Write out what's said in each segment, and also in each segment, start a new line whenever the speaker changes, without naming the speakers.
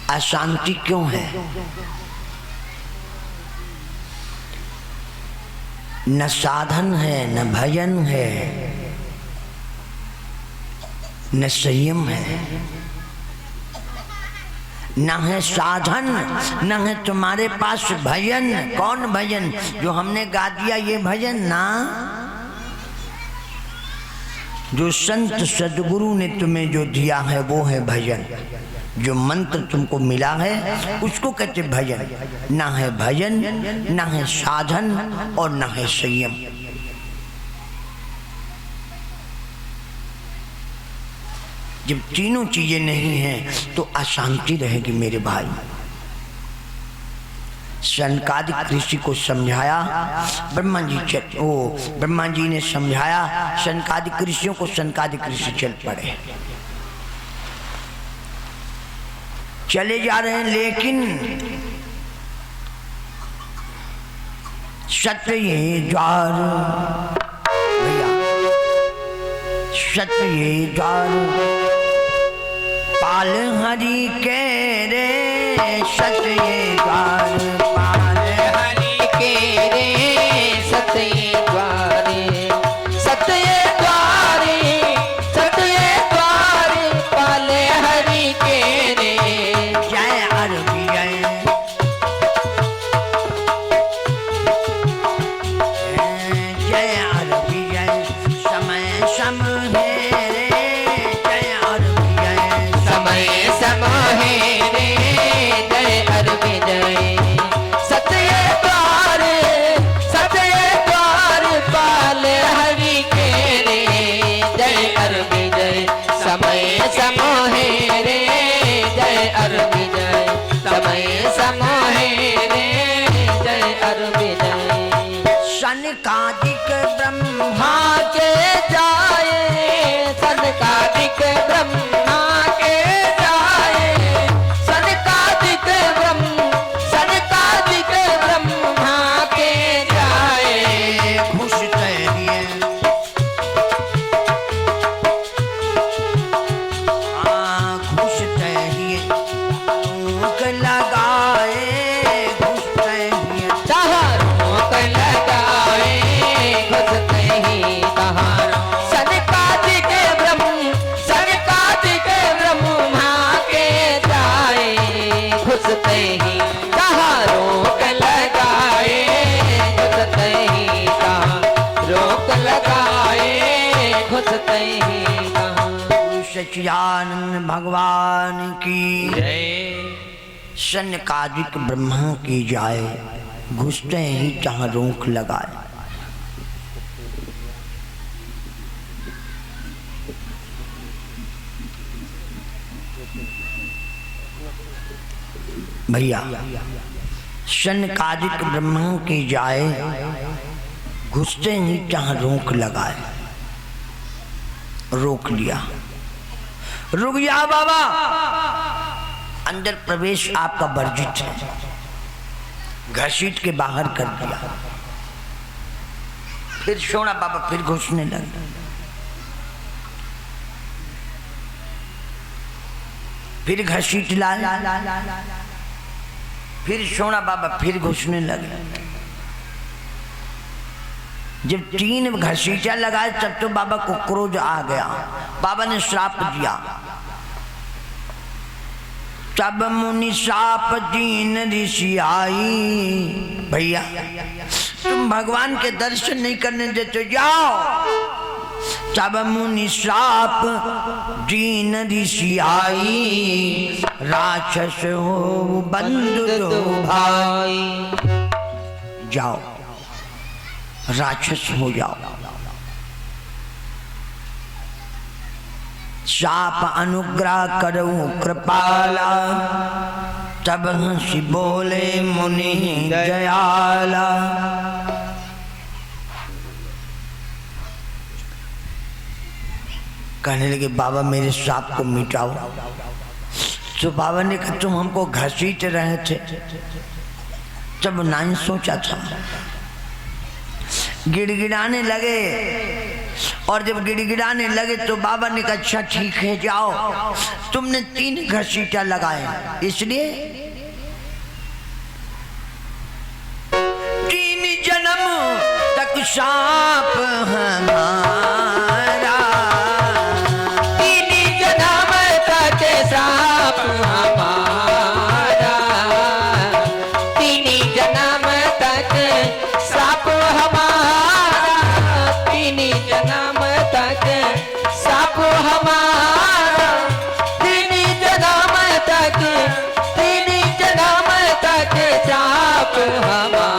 अशांति क्यों है? न साधन है, न भजन है, न संयम है, न है साधन, न है तुम्हारे पास भजन। कौन भजन? जो हमने गा दिया ये भजन ना, जो संत सदगुरु ने तुम्हें जो दिया है वो है भजन। जो मंत्र तुमको मिला है उसको कहते भजन। ना है भजन, ना है साधन और ना है संयम। जब तीनों चीजें नहीं हैं तो अशांति रहेगी मेरे भाई। सनकादिक ऋषि को समझाया ब्रह्मा जी ने समझाया सनकादिक ऋषियों को। सनकादिक ऋषि चल पड़े, चले जा रहे हैं, लेकिन सत्य ये द्वार, भैया सत्य ये द्वार पाल हरि के रे, सत्य ये द्वार पाल हरि के रे, सत्य ये द्वार, सत्य ये द्वार, सत्य ये द्वार पाल हरि के रे। जय अरबी जय, जय अरबी जय, समय सम है रे, जय अरबी जय, समय सम है रे, जय अरबी जय। सत्य द्वार, सत्य द्वार पाल हरि के रे, जय अरबी जय, समय सम है रे, जय अरबी जय, समय सम है रे, जय अरबी जय। सनकादिक ब्रह्मा के जाए, सनकादिक ब्रह्मा के जाए, सनकादिक ब्रह्मा के जाए। खुश तैरिए खुश तैरिए रोक लगाए, खुश तैरिए रोक लगाए, खुश तैरिए सनकादिक ब्रह्मा के जाए। खुश तैरिए रोक लगाए, खुश तैरिए रोक लगाए, खुश तैरिए। सच्चिदानंद भगवान की जय। सनकादिक ब्रह्मा की जाए, घुसते ही जहाँ रोक लगाए। भैया सनकादिक ब्रह्मा की जाए, घुसते ही जहाँ रोक लगाए। रोक लिया, रुक जा बाबा, अंदर प्रवेश आपका वर्जित है। घसीट के बाहर कर दिया। फिर सोना बाबा फिर घुसने लगे, फिर घसीट लाए, फिर सोना बाबा फिर घुसने लगे। जब 3 घसीटा लगाए तब तो बाबा को क्रोध आ गया। बाबा ने श्राप दिया। तब मुनि श्राप दीन ऋषि आई। भैया तुम भगवान के दर्शन नहीं करने देते, जाओ। तब मुनि श्राप दीन ऋषि आई, राक्षस हो बंधु दो भाई। जाओ राक्षस हो जाओ। शाप अनुग्रह करो कृपाला, तब हंसी बोले मुनि दयाला। कहने लगे बाबा मेरे शाप को मिटाओ। तो बाबा ने कहा तुम हमको घसीट रहे थे, जब नहीं सोचा था। गिड़गिड़ाने लगे और जब गिड़गिड़ाने लगे तो बाबा ने कहा अच्छा ठीक है जाओ, तुमने 3 घसीटा लगाए इसलिए 3 जन्म तक सांप हमारा,
3 जन्म तक सांप हमारा, 3 जन्म तक सांप हमारा, 3 जन्म तक सांप हमारा, 3 जन्म तक, 3 जन्म तक सांप हमारा।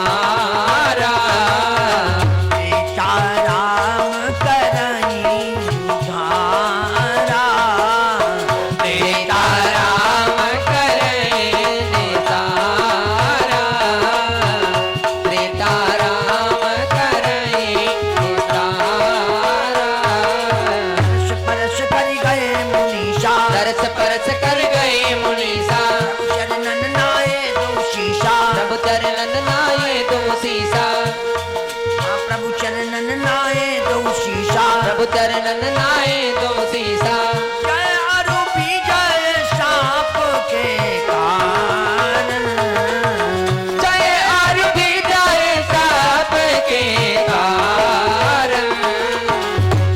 चरणन नाए दो सीसा,
जय अरु भी जय सांप के कारण,
जय अरु भी जय सांप के कारण,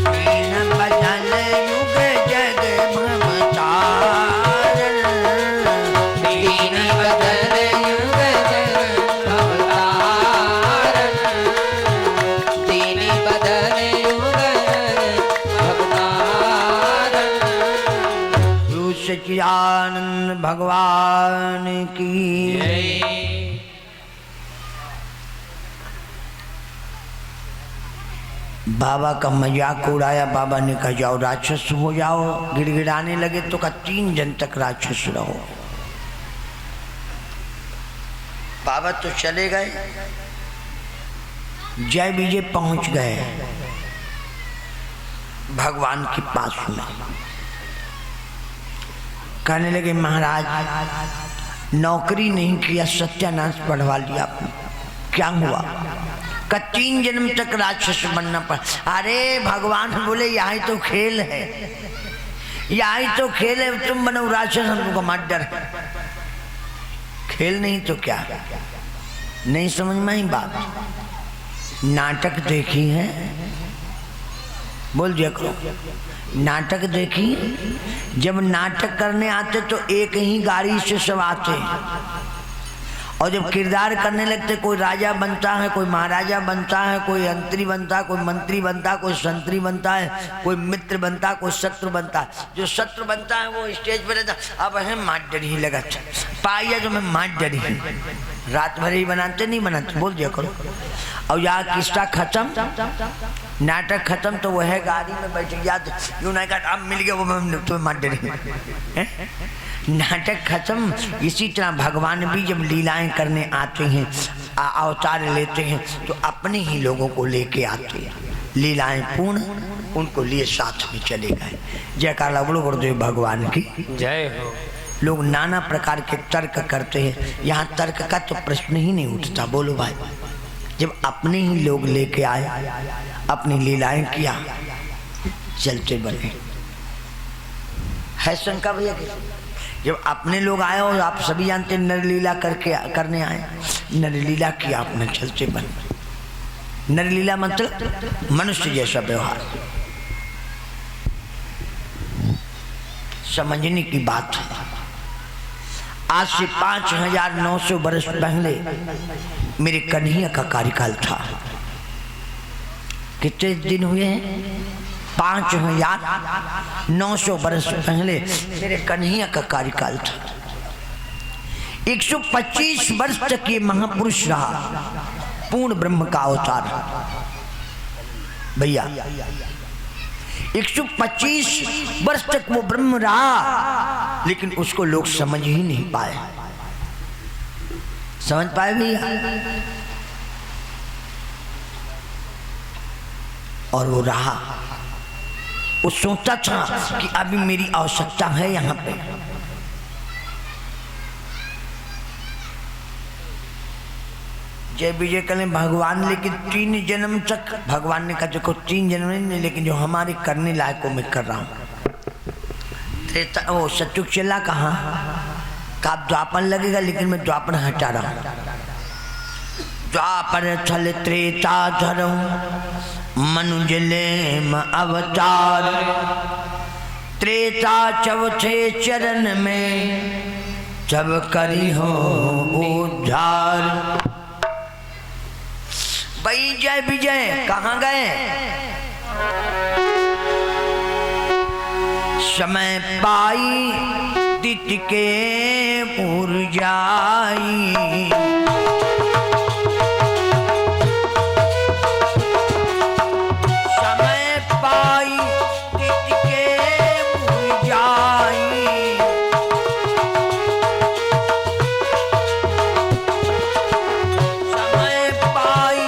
दीन बदल युग जग भवतारण,
दीन बदल युग जग भवतारण, दीन बदल
सच्चिदानंद भगवान की। बाबा का मजाक उड़ाया। बाबा ने कहा जाओ राक्षस हो जाओ। गिड़गिड़ाने लगे तो कहा 3 जन तक राक्षस रहो। बाबा तो चले गए, जय विजय पहुंच गए भगवान के पास में। कहने लगे महाराज नौकरी नहीं किया, सत्यानाश बढ़वा लिया आपने, क्या हुआ? का 3 जन्म तक राक्षस बनना पड़ा। अरे भगवान बोले यही तो खेल है, यही तो खेल है, तुम बनो राक्षस हम तुमको मत डर। खेल नहीं तो क्या? नहीं समझ में आई बात? नाटक देखी है? बोल दिया करो। नाटक देखी? जब नाटक करने आते तो एक ही गाड़ी से सब आते, और जब किरदार करने लगते कोई राजा बनता है, कोई महाराजा बनता है, कोई अंतरी बनता है, कोई मंत्री बनता है, कोई संतरी बनता है, कोई मित्र बनता है, कोई शत्रु बनता है। जो शत्रु बनता है वो स्टेज पर रहता, अब है मार डरी ही लगा पाइया जो मैं मार डरी, रात भर ही बनाते नहीं बनाते। बोल दिया करो। और यहाँ किस्सा खत्म, नाटक खत्म तो वह है गाड़ी में बैठ याद यूं नहीं कहा अब मिल गया वो मैं तुम्हें मार डरी। नाटक खत्म। इसी तरह भगवान भी जब लीलाएं करने आते हैं, अवतार लेते हैं तो अपने ही लोगों को लेके आते हैं। लीलाएं पूर्ण, उनको लिए साथ में चले गए। जयकारा बोलो गुरुदेव भगवान की
जय हो।
लोग नाना प्रकार के तर्क करते हैं, यहाँ तर्क का तो प्रश्न ही नहीं उठता। बोलो भाई, जब अपने ही लोग लेके आए, अपनी लीलाएं किया, चलते बने। है शंका भैया? जब अपने लोग आए और आप सभी जानते नरलीला करने आए, नरलीला किया आपने, चलते बने। नरलीला मतलब मनुष्य जैसा व्यवहार। समझने की बात है। आज से 5900 वर्ष पहले मेरे कन्हैया का कार्यकाल था। कितने दिन हुए हैं? 5900 वर्ष पहले मेरे कन्हैया का कार्यकाल था। 125 वर्ष तक ये महापुरुष रहा, पूर्ण ब्रह्म का अवतार भैया। 125 वर्ष तक वो ब्रह्म रहा, लेकिन उसको लोग समझ ही नहीं पाए। समझ पाए भैया? और वो रहा, वो सोचता था कि अभी मेरी आवश्यकता है यहाँ पे। जय विजय करें भगवान, लेकिन 3 जन्म तक भगवान ने कहा देखो 3 जन्म नहीं, लेकिन जो हमारे करने लायक को मैं कर रहा हूँ। वो सत्युग चला कहाँ का द्वापर लगेगा, लेकिन मैं द्वापर हटा रहा हूँ। द्वापर छल त्रेता धरऊं मनुज लेम अवतार, त्रेता चौथे चरण में जब करी हो उद्धार। भाई जय विजय कहाँ गए? समय पाई तिथि के पुरजाई, समय पाई तिथि के पुरजाई, समय पाई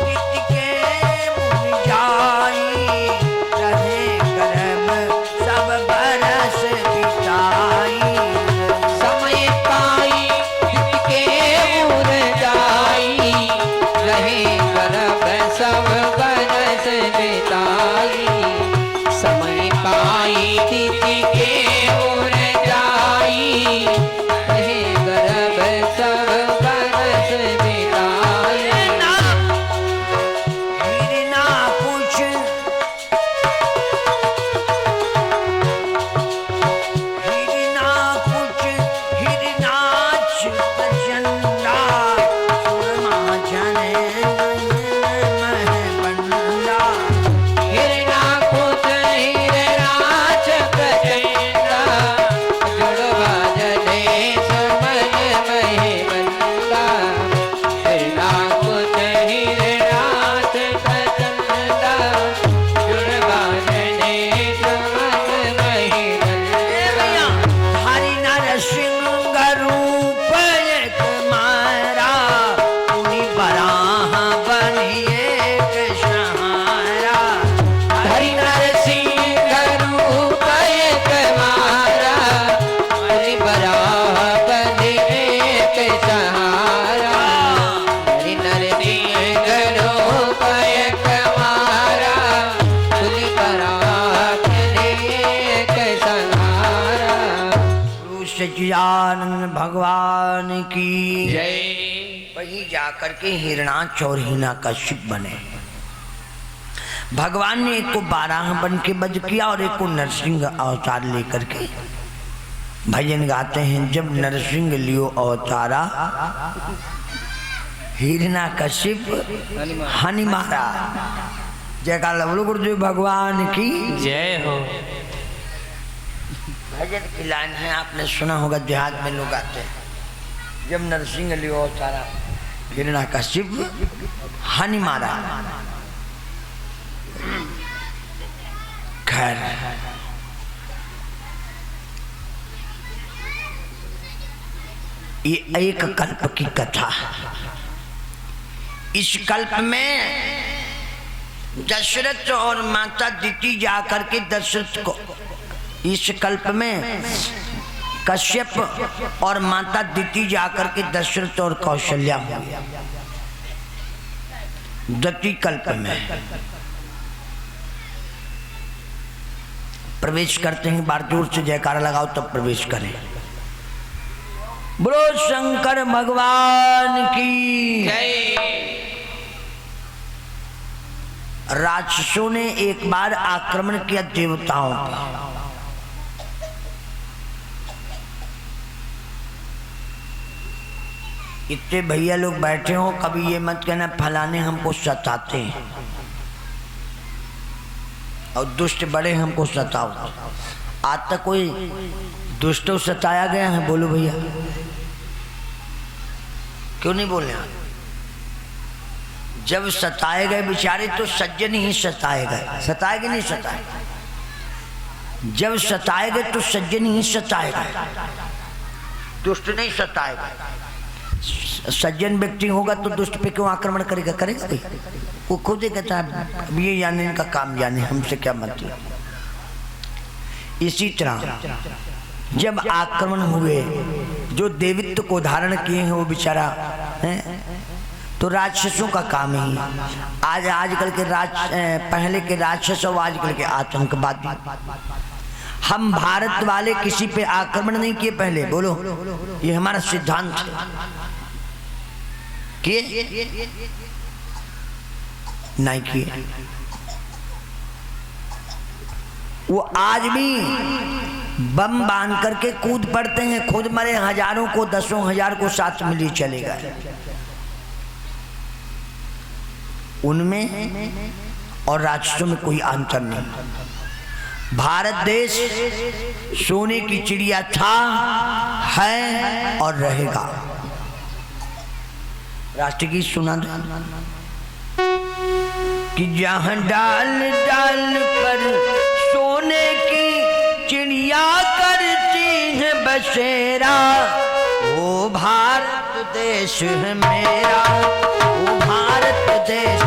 तिथि के पुरजाई, रहे गर्भ सब बरस बिताई।
समय पाई के मुरझाई, रहे गर्भ सब बरस बिताई। समय पाई तिथि के मुरझाई, रहे गर्भ सब बरस बिताई।
हिरना कुछ हिरना कुछ हिरनाच प्रचंडा, सुरमा जने नयन महबंडा।
हिरना कुछ हिरनाच प्रचंडा, जुड़वा जले समन महे बंदा। हिरना कुछ हिरनाच प्रचंडा, जुड़वा जले समन महे बंदा।
हरि नरसिंह रूप एक मारा, उनी बराह बनिए के सहारा।
हरि नरसिंह रूप एक मारा, हरि बराह बने एक सहारा। हरि नरसिंह रूप एक मारा, हरि बराह बने एक सहारा।
गुरु सच्चिदानंद भगवान की
जय।
वही जाकर के हिरणाक्ष और हिरण्यकशिप बने। भगवान ने एक को बाराह बन के वध किया और एक को नरसिंह अवतार लेकर के भजन गाते हैं। जब नरसिंह लियो अवतारा, हिरण्यकशिप हनि मारा। जयकार बोलो गुरुदेव भगवान की
जय हो।
भजन की लाइन है, आपने सुना होगा, देहात में लोग आते हैं। जब नरसिंह लियो अवतारा, हिरण्यकशिप हनि मारा। खैर ये एक कल्प की कथा। इस कल्प में दशरथ और माता दिति जाकर के दशरथ को, इस कल्प में कश्यप और माता दिति जाकर के दशरथ और कौशल्या हुए। दति कल्प में प्रवेश करते हैं। बार जोर से जयकारा लगाओ तब प्रवेश करें। बोलो शंकर भगवान की
जय।
राक्षसों ने एक बार आक्रमण किया देवताओं पर। इतने भैया लोग बैठे हो, कभी ये मत कहना फलाने हमको सताते हैं और दुष्ट बड़े हमको सताओ। आज तक कोई दुष्टों सताया गया है? बोलो भैया, क्यों नहीं बोल रहे? जब सताए गए बेचारे तो सज्जन ही सताए गए। सताए कि नहीं सताए? जब सताए गए तो सज्जन ही सताए गए, दुष्ट नहीं सताए गए। सज्जन व्यक्ति होगा तो दुष्ट पे क्यों आक्रमण करेगा? करेगा भाई, वो खुद ही कहता है अब ये जाने इनका काम जाने, हमसे क्या मतलब। इसी तरह जब आक्रमण हुए, जो देवित्व को धारण किए हैं वो बेचारा है, तो राक्षसों का काम ही आज आजकल के पहले के राक्षस और आजकल के आतंकवादी। हम भारत वाले किसी पे आक्रमण नहीं किए पहले, बोलो ये हमारा सिद्धांत है। किए नहीं किए। वो आज भी बम बांध करके कूद पड़ते हैं, खुद मरे हजारों को, दसों हजार को साथ में लिए चले गए। उनमें और राक्षसों में कोई अंतर नहीं। भारत देश सोने की चिड़िया था, है और रहेगा। राष्ट्रगीत सुना दो कि जहां डाल डाल पर सोने की चिड़िया करती है बसेरा, वो भारत देश है मेरा, वो भारत देश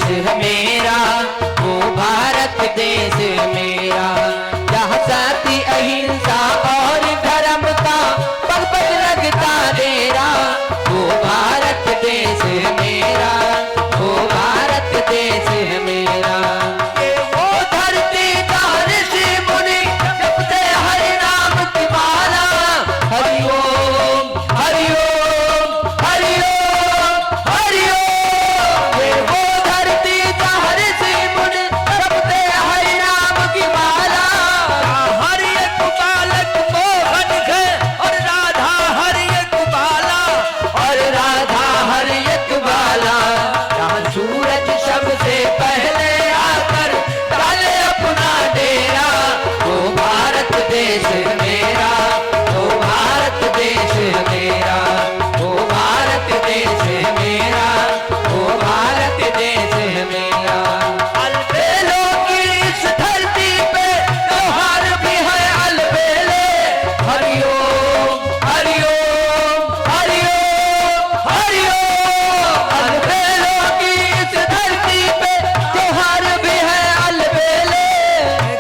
है मेरा, वो भारत देश है मेरा। जहाँ सती अहिंसा और धर्म का पग पग लगता डेरा, वो भारत देश है मेरा, वो भारत देश है मेरा।
ये वो धरती तार से मुनि जपते हरि नाम की माला,
हरि ओम हरि ओम हरि ओम हरि ओम।
ये वो धरती तार से मुनि जपते हरि नाम की माला। हर एक बालक मोहन है और राधा हर एक बाला,
और राधा हर एक बाला। जहाँ सूरज सबसे पहले आकर डाले अपना डेरा, वो भारत देश है मेरा, वो भारत देश है मेरा, वो भारत देश है मेरा, वो भारत देश है मेरा।
अलबेलों की इस धरती पे त्योहार भी है अलबेले।
हरि ओम हरि ओम हरि ओम हरि ओम। अलबेलों की इस धरती पे त्योहार भी है अलबेले।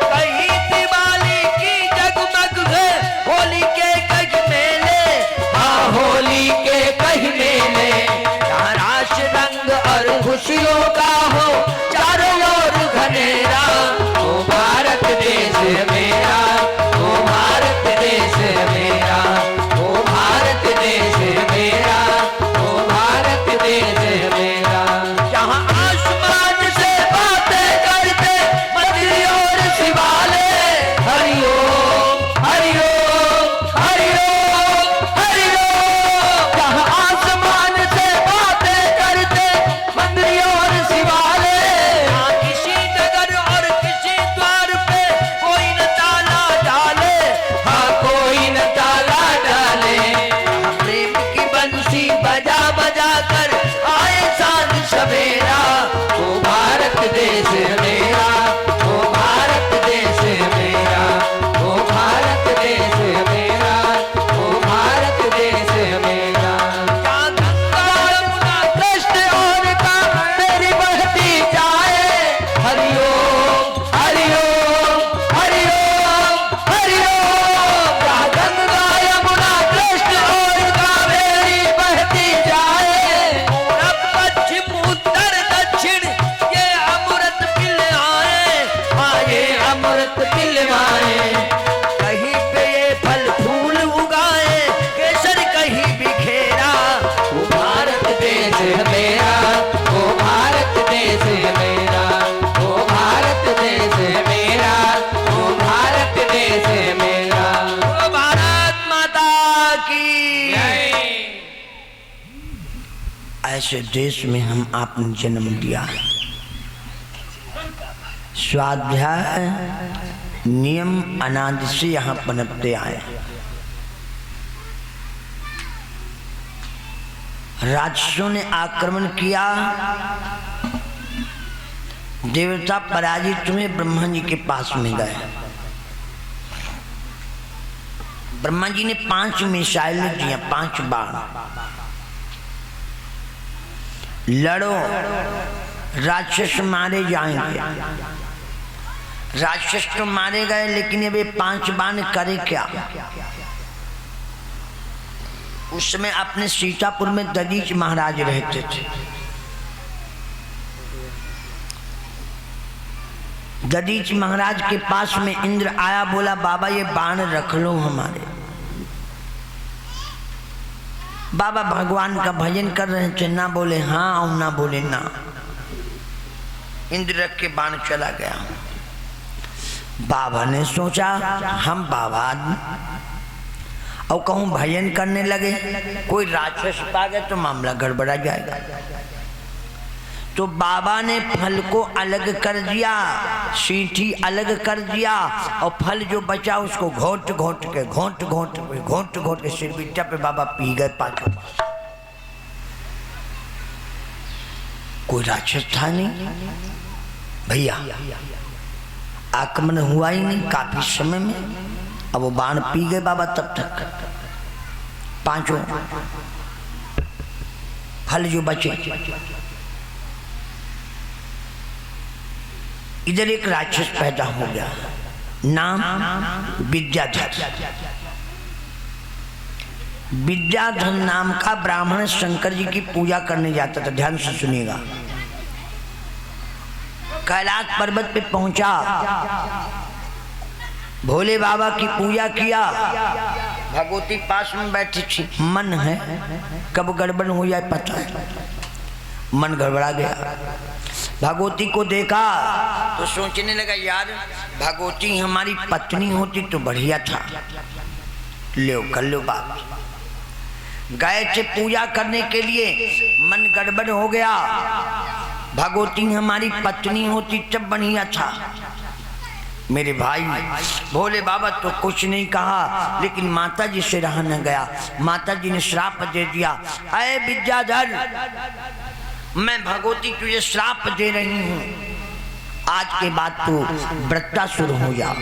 कहीं दिवाली की जगमग है, होली के कई मेले।
हाँ होली के कहीं मेले,
जहाँ राश रंग
और खुशियों का हो चारों ओर घनेरा, वो भारत देश है मेरा, वो भारत देश है मेरा, वो भारत देश है मेरा, वो भारत देश है मेरा।
जहाँ आसमान से बातें करते मंदिर और शिवाले।
हरि ओम हरि ओम हरि ओम हरि ओम। जहाँ आसमान से बातें करते मंदिर और शिवालय,
यहाँ किसी नगर और किसी द्वार पे कोई न ताला डाले।
हाँ कोई न ताला डाले।
यहाँ प्रेम की बंसी बजा बजा कर आए सांझ सवेरा।
वो भारत देश है मेरा, वो भारत देश है मेरा, वो भारत देश है मेरा, वो भारत देश है मेरा।
जहाँ गंगा यमुना
कृष्ण और कावेरी बहती जाए, हरि ओम हरि ओम हरि ओम हरि ओम। जहाँ गंगा यमुना कृष्ण और कावेरी बहती जाए,
पूरब पश्चिम उत्तर दक्षिण ये अमृत पिलाए। हाँ ये
अमृत पिलवाए।
कहीं पे ये फल फूल उगाए, केसर कहीं बिखेरा।
वो भारत देश है मेरा, वो भारत देश है मेरा, वो भारत देश है मेरा, वो भारत देश है मेरा।
ओ भारत माता की। ऐसे देश में हम आपने जन्म लिया है। स्वाध्याय नियम अनादि से यहाँ पनपते आए। राक्षसों ने आक्रमण किया, देवता पराजित हुए, ब्रह्मा जी के पास में गए। ब्रह्मा जी ने 5 मिसाइल दिया, 5 बाण। लड़ो, राक्षस मारे जाएंगे। राक्षस तो मारे गए, लेकिन अब ये 5 बाण करे क्या? उस समय अपने सीतापुर में ददीच महाराज रहते थे। ददीच महाराज के पास में इंद्र आया, बोला बाबा ये बाण रख लो हमारे। बाबा भगवान का भजन कर रहे थे, ना बोले हाँ और ना बोले ना। इंद्र रख के बाण चला गया। बाबा ने सोचा हम बाबा और कहूँ भजन करने लगे, कोई राक्षस पा गए तो मामला गड़बड़ा जाएगा। तो बाबा ने फल को अलग कर दिया, सीठी अलग कर दिया, और फल जो बचा उसको घोट घोट के सिर बिट्टा पे बाबा पी गए पाछो। कोई राक्षस था नहीं भैया, आक्रमण हुआ ही नहीं काफी समय में। अब वो बाण पी गए बाबा, तब तक पांचों फल जो बचे। इधर एक राक्षस पैदा हो गया, नाम विद्याधर। विद्याधर नाम का ब्राह्मण शंकर जी की पूजा करने जाता था। ध्यान से सुनिएगा। कैलाश पर्वत पे पहुंचा, भोले बाबा की पूजा किया। भगवती पास में बैठी थी। मन है कब गड़बड़ हो जाए पता है, मन गड़बड़ा गया। भगवती को देखा तो सोचने लगा यार भगवती हमारी पत्नी होती तो बढ़िया था, लो कर लो बात। गए थे पूजा करने के लिए, मन गड़बड़ हो गया। भगवती हमारी पत्नी होती तब बढ़िया था। मेरे भाई भोले बाबा तो कुछ नहीं कहा, लेकिन माता जी से रहा न गया। माता जी ने श्राप दे दिया, अरे विद्याधर मैं भगवती तुझे श्राप दे रही हूँ, आज के बाद तू वृत्तासुर हो जा।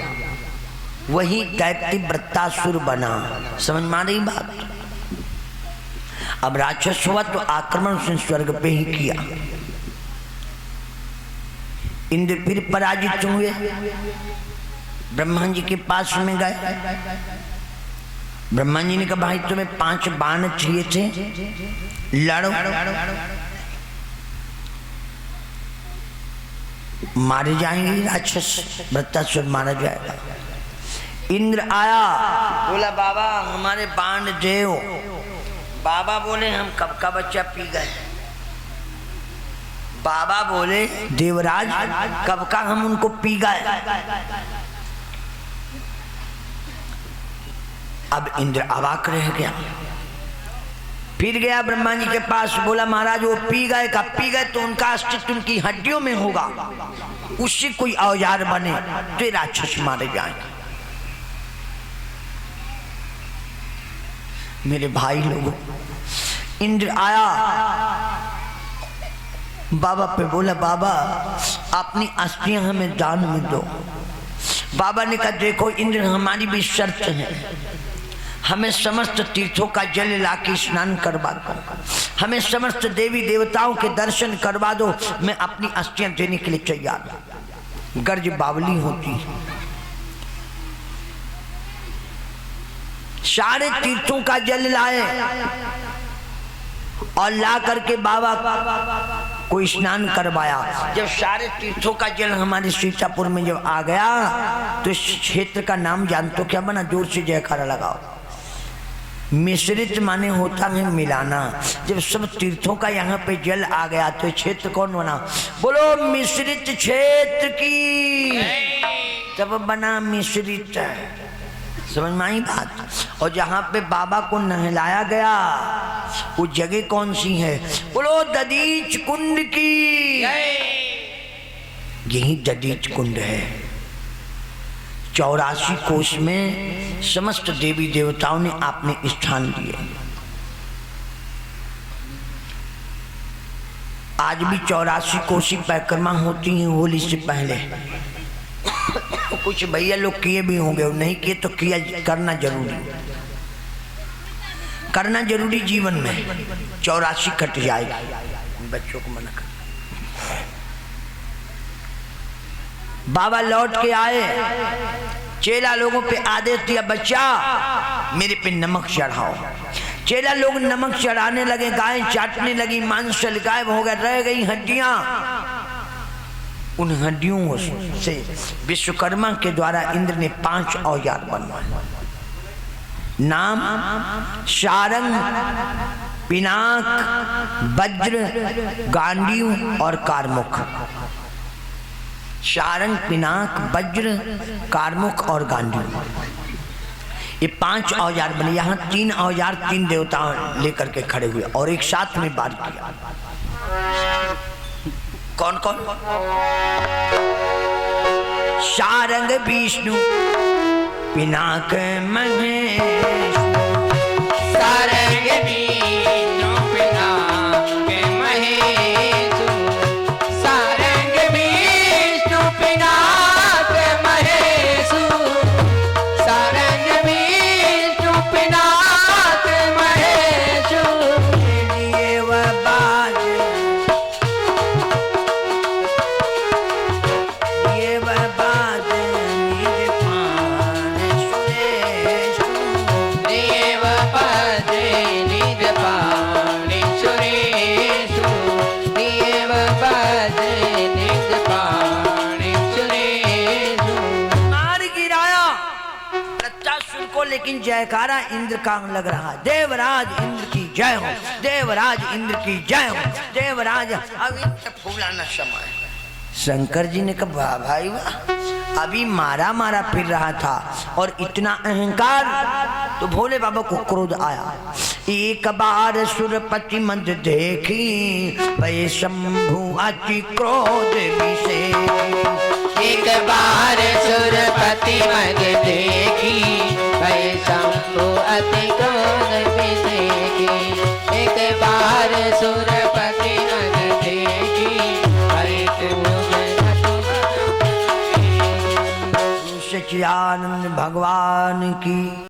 वही दैत्य वृत्तासुर बना। समझ में आ रही बात। अब राक्षस हुआ तो आक्रमण उसने स्वर्ग पे ही किया। इंद्र फिर पराजित हुए, ब्रह्मा जी के पास में गए। ब्रह्मा जी ने कहा भाई तुम्हें 5 बाण चाहिए थे, लड़ो। मारे जाएंगे राक्षस, वृत्तासुर मारा जाएगा। इंद्र आया, बोला बाबा हमारे बाण देओ। बाबा बोले हम कब का बच्चा पी गए। बाबा बोले देवराज कब का हम उनको पी गए। अब इंद्र अवाक रह गया। फिर गया ब्रह्मा जी के पास, बोला महाराज वो पी गए का पी गए तो उनका अस्तित्व उनकी हड्डियों में होगा, उससे कोई औजार बने तो राक्षस मारे जाएंगे। मेरे भाई लोगों, इंद्र आया बाबा पे, बोला बाबा अपनी अस्थियां हमें दान में दो। बाबा ने कहा देखो इंद्र हमारी भी शर्त है, हमें समस्त तीर्थों का जल लाके स्नान करवा दो, हमें समस्त देवी देवताओं के दर्शन करवा दो, मैं अपनी अस्थियां देने के लिए तैयार हूं। गर्ज बावली होती, सारे तीर्थों का जल लाए और ला करके बाबा को स्नान करवाया। जब सारे तीर्थों का जल हमारे सीतापुर में जब आ गया तो इस क्षेत्र का नाम जानते हो क्या बना? जोर से जयकारा लगाओ। मिश्रित माने होता है मिलाना। जब सब तीर्थों का यहाँ पे जल आ गया तो क्षेत्र कौन बना? बोलो मिश्रित क्षेत्र की, तब बना मिश्रित। समझ में आई बात? और जहाँ पे बाबा को नहलाया गया वो जगह कौन सी है? बोलो ददीच कुंड की। यही ददीच कुंड है। 84 कोष में समस्त देवी देवताओं ने आपने स्थान दिए। आज भी 84 कोशी परिक्रमा होती है होली से पहले। कुछ भैया लोग किए भी होंगे, नहीं किए तो किया करना जरूरी, करना जरूरी जीवन में। 84 कट जाएगा। बच्चों को मना कर। बाबा लौट के आए, चेला लोगों पे आदेश दिया बच्चा मेरे पे नमक चढ़ाओ। चेला लोग नमक चढ़ाने लगे, गाय चाटने लगी, मांस गायब हो गया, रह गई हड्डियां। उन हड्डियों से विश्वकर्मा के द्वारा इंद्र ने 5 औजार बनवाए। नाम शारंग, पिनाक, वज्र, गांडीव और कारमुख। शारंग, पिनाक, वज्र, कारमुख और गांडीव, ये 5 औजार बने। यहाँ 3 औजार 3 देवता लेकर के खड़े हुए और एक साथ में वार किया। कौन कौन? शारंग विष्णु, पिनाक महेश।
सारंग विष्णु पिनाक महेश, सारंग विष्णु पिनाक महेश, सारंग विष्णु पिनाक महेश।
ये वह बाज, ये वह बाज निज पान सुरेश।
देव पदे निज पाणि सुरेश, देव पदे निज पाणि सुरेश।
मार गिराया लज्जासुर को, लेकिन जयकारा इंद्र का लग रहा। देवराज इंद्र की जय हो, देवराज इंद्र की जय हो, देवराज। अब इतना फूलाना समय। शंकर जी ने कहा वाह भाई वाह, अभी मारा मारा फिर रहा था और इतना अहंकार। तो भोले बाबा को क्रोध आया। एक बार सुरपति मंद देखी, भय शंभु अति क्रोध विशेष।
एक बार सुरपति मन देखी, भय शंभु अति क्रोध विशेखी। एक बार सुरपति मन देखी, भय
सच्चिदानंद भगवान की